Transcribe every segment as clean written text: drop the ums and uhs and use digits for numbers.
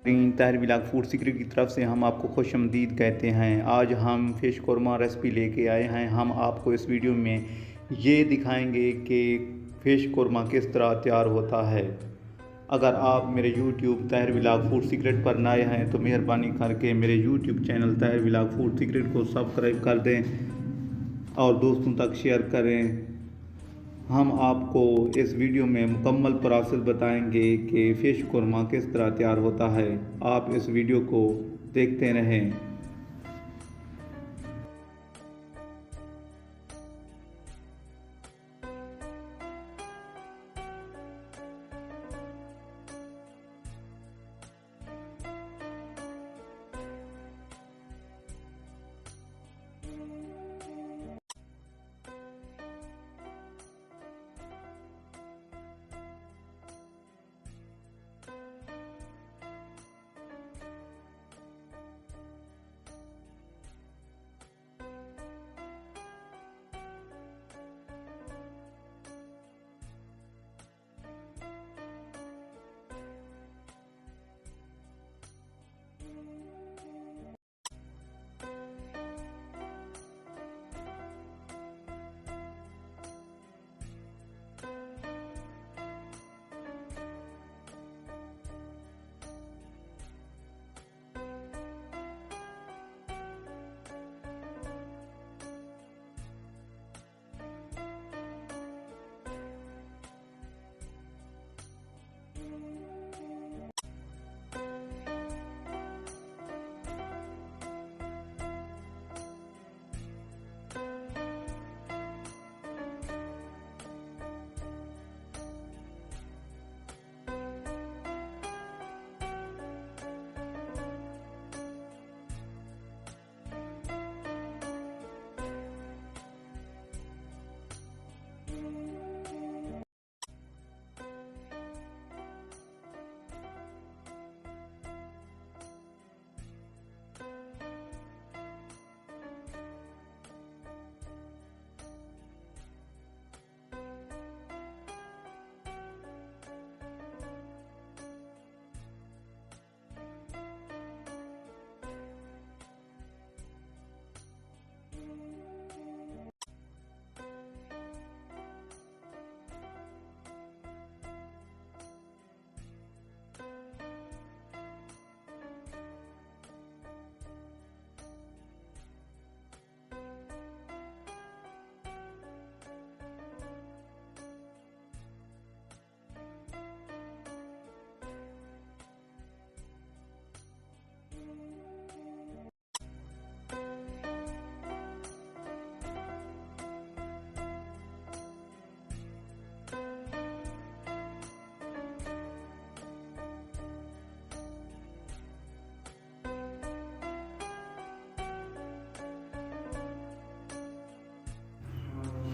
Tahir vlog food secret की तरफ से हम आपको खुशामदीद कहते हैं। आज हम फ़िश कौरमा रेसिपी लेके आए हैं। हम आपको इस वीडियो में ये दिखाएंगे कि फ़िश कौरमा किस तरह तैयार होता है। अगर आप मेरे YouTube Tahir vlog food secret पर नए हैं तो मेहरबानी करके मेरे YouTube channel Tahir vlog food secret को सब्सक्राइब कर दें और दोस्तों तक शेयर करें। हम आपको इस वीडियो में मुकम्मल प्रोसेस बताएंगे कि फ़िश कौरमा किस तरह तैयार होता है। आप इस वीडियो को देखते रहें।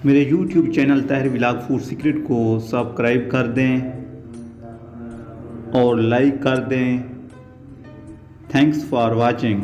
मेरे YouTube channel Tahir vlog food secret को सब्सक्राइब कर दें और लाइक कर दें। Thanks for watching.